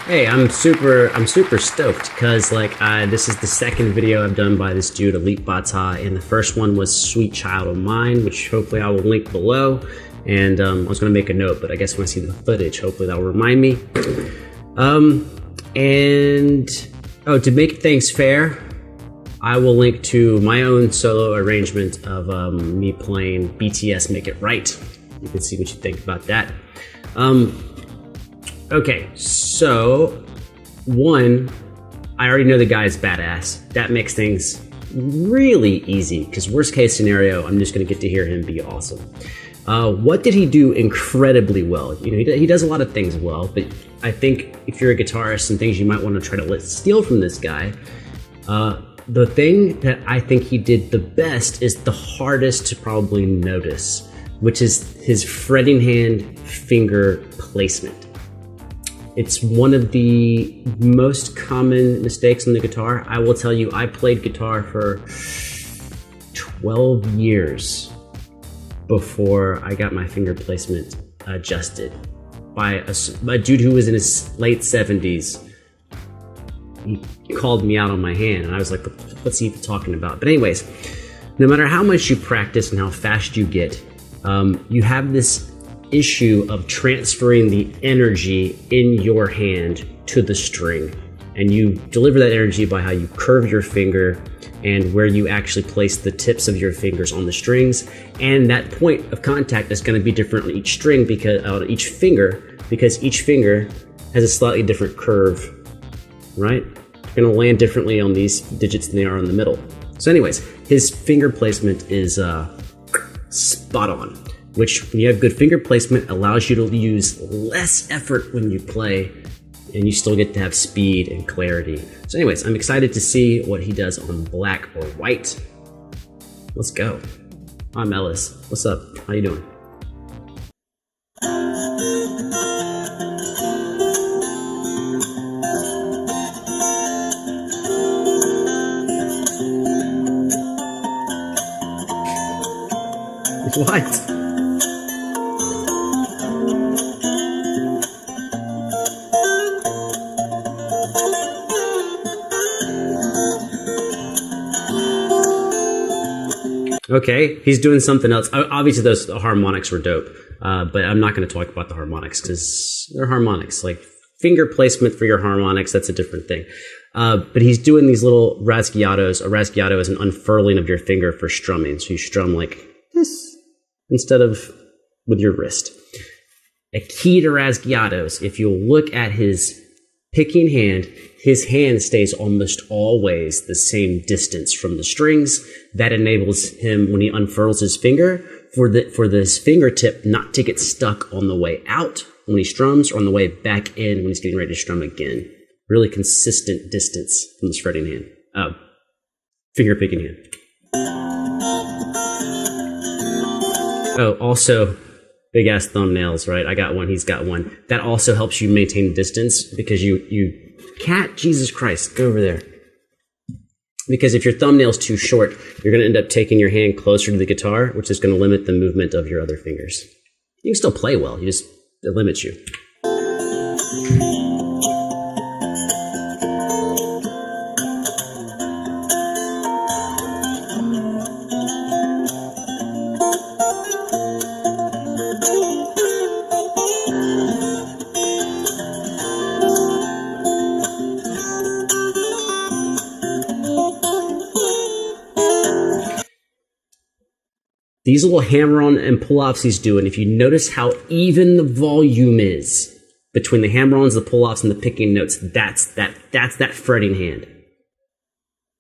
Hey, I'm super stoked because this is the second video I've done by this dude Alip Ba Ta, and the first one was Sweet Child of Mine, which hopefully I will link below. And I was gonna make a note, but I guess when I see the footage, hopefully that'll remind me. To make things fair, I will link to my own solo arrangement of me playing BTS Make It Right. You can see what you think about that. Okay, so one, I already know the guy's badass. That makes things really easy, because worst case scenario, I'm just gonna get to hear him be awesome. What did he do incredibly well? You know, he does a lot of things well, but I think if you're a guitarist and things you might want to try to steal from this guy, the thing that I think he did the best is the hardest to probably notice, which is his fretting hand finger placement. It's one of the most common mistakes on the guitar. I will tell you, I played guitar for 12 years before I got my finger placement adjusted by a dude who was in his late 70s. He called me out on my hand, and I was like, what's he talking about? But anyways, no matter how much you practice and how fast you get, you have this issue of transferring the energy in your hand to the string, and you deliver that energy by how you curve your finger and where you actually place the tips of your fingers on the strings, and that point of contact is going to be different on each string, because on each finger has a slightly different curve, right? You're going to land differently on these digits than they are in the middle. So anyways, his finger placement is spot on, which, when you have good finger placement, allows you to use less effort when you play, and you still get to have speed and clarity. So anyways, I'm excited to see what he does on Black or White. Let's go. I'm Ellis. What's up? How you doing? What? Okay, he's doing something else. Obviously, those harmonics were dope, but I'm not going to talk about the harmonics because they're harmonics. Like, finger placement for your harmonics, that's a different thing. But he's doing these little rasguiatos. A rasguiato is an unfurling of your finger for strumming. So you strum like this instead of with your wrist. A key to rasguiatos, if you look at his picking hand, his hand stays almost always the same distance from the strings. That enables him, when he unfurls his finger, for this fingertip not to get stuck on the way out when he strums, or on the way back in when he's getting ready to strum again. Really consistent distance from this fretting hand. Finger picking hand. Oh, also, big ass thumbnails, right? I got one, he's got one. That also helps you maintain distance, because you cat, Jesus Christ, go over there. Because if your thumbnail's too short, you're gonna end up taking your hand closer to the guitar, which is gonna limit the movement of your other fingers. You can still play well, it limits you. These little hammer-on and pull-offs he's doing, if you notice how even the volume is between the hammer-ons, the pull-offs, and the picking notes, that's that fretting hand.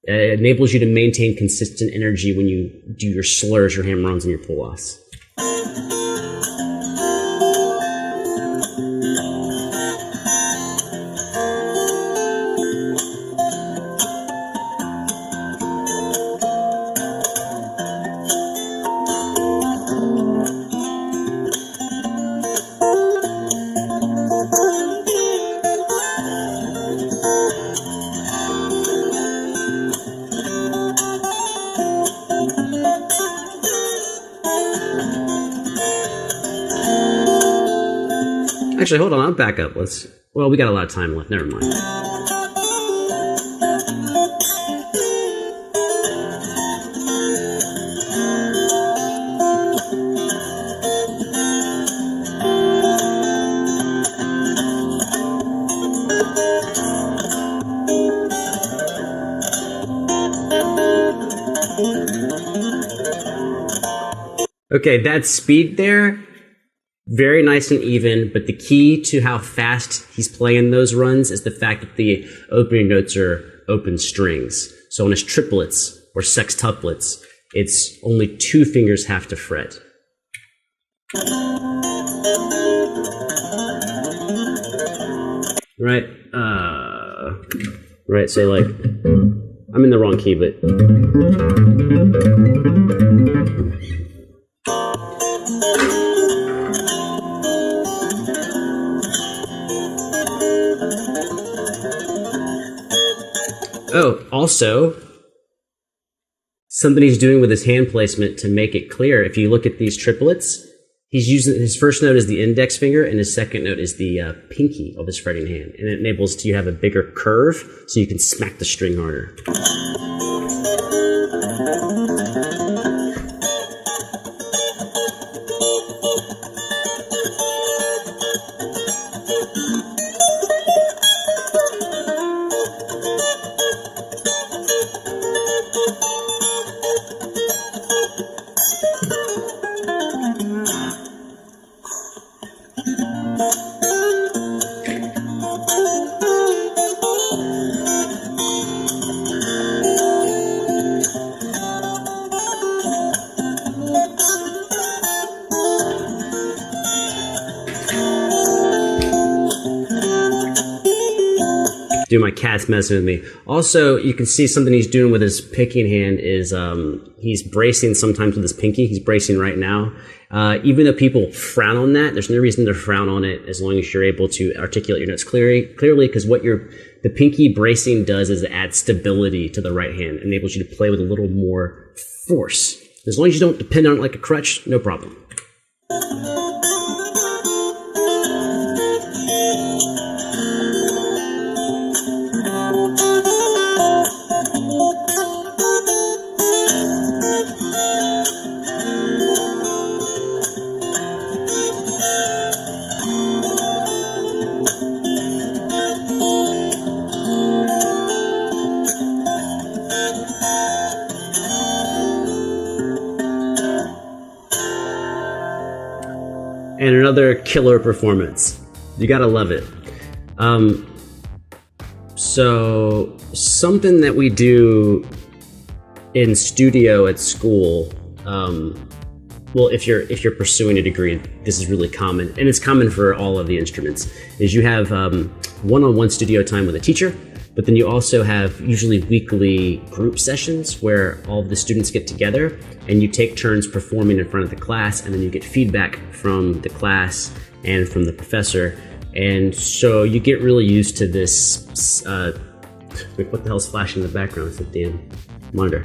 It enables you to maintain consistent energy when you do your slurs, your hammer-ons, and your pull-offs. Actually, hold on, I'll back up. Well, we got a lot of time left. Never mind. Okay, that speed there, very nice and even, but the key to how fast he's playing those runs is the fact that the opening notes are open strings. So on his triplets or sextuplets, it's only 2 fingers have to fret. Right? Right, so like, I'm in the wrong key, but... Oh, also, something he's doing with his hand placement to make it clear. If you look at these triplets, he's using his first note is the index finger, and his second note is the pinky of his fretting hand, and it enables you to have a bigger curve, so you can smack the string harder. Dude, my cat's messing with me. Also, you can see something he's doing with his picking hand is he's bracing sometimes with his pinky. He's bracing right now. Even though people frown on that, there's no reason to frown on it as long as you're able to articulate your notes clearly, because what the pinky bracing does is it adds stability to the right hand, enables you to play with a little more force. As long as you don't depend on it like a crutch, no problem. And another killer performance. You gotta love it. So something that we do in studio at school, well, if you're pursuing a degree, this is really common, and it's common for all of the instruments, is you have one-on-one studio time with a teacher, but then you also have usually weekly group sessions where all of the students get together and you take turns performing in front of the class, and then you get feedback from the class and from the professor. And so you get really used to this, what the hell's flashing in the background? It's the damn monitor.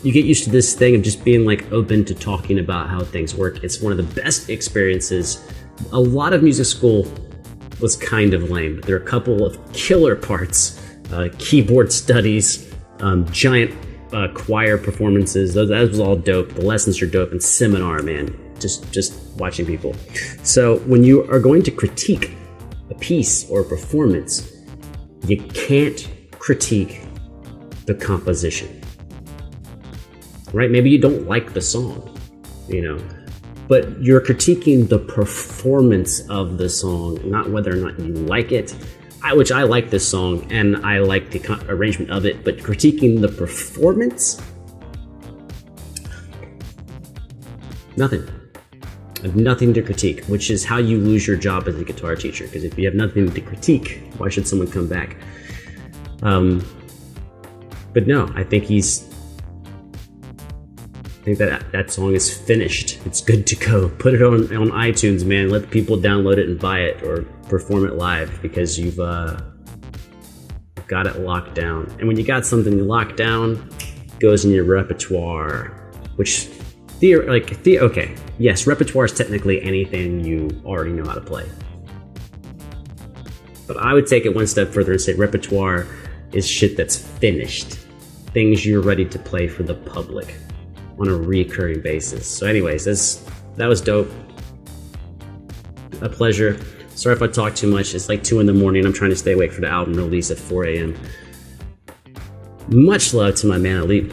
You get used to this thing of just being like open to talking about how things work. It's one of the best experiences. A lot of music school was kind of lame, but there are a couple of killer parts. Keyboard studies, giant choir performances. That was all dope. The lessons are dope, and seminar, man, just watching people. So when you are going to critique a piece or a performance, you can't critique the composition, right? Maybe you don't like the song, but you're critiquing the performance of the song, not whether or not you like it. Which I like this song and I like the arrangement of it, but critiquing the performance, nothing. I have nothing to critique, which is how you lose your job as a guitar teacher. Because if you have nothing to critique, why should someone come back? But no, I think that song is finished. It's good to go. Put it on iTunes, man. Let people download it and buy it, or perform it live, because you've got it locked down. And when you got something locked down, it goes in your repertoire, which okay, yes, repertoire is technically anything you already know how to play. But I would take it one step further and say repertoire is shit that's finished. Things you're ready to play for the public on a recurring basis. So anyways, that was dope. A pleasure. Sorry if I talk too much. It's like 2 in the morning. I'm trying to stay awake for the album release at 4 a.m. Much love to my man Alip.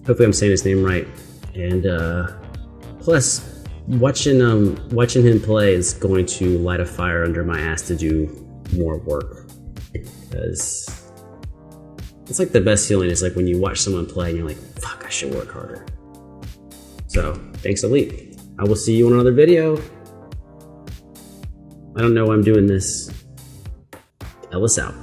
Hopefully I'm saying his name right. And plus, watching him play is going to light a fire under my ass to do more work. Because it's like the best feeling is like when you watch someone play and you're like, fuck, I should work harder. So thanks Alip. I will see you in another video. I don't know why I'm doing this. Ellis out.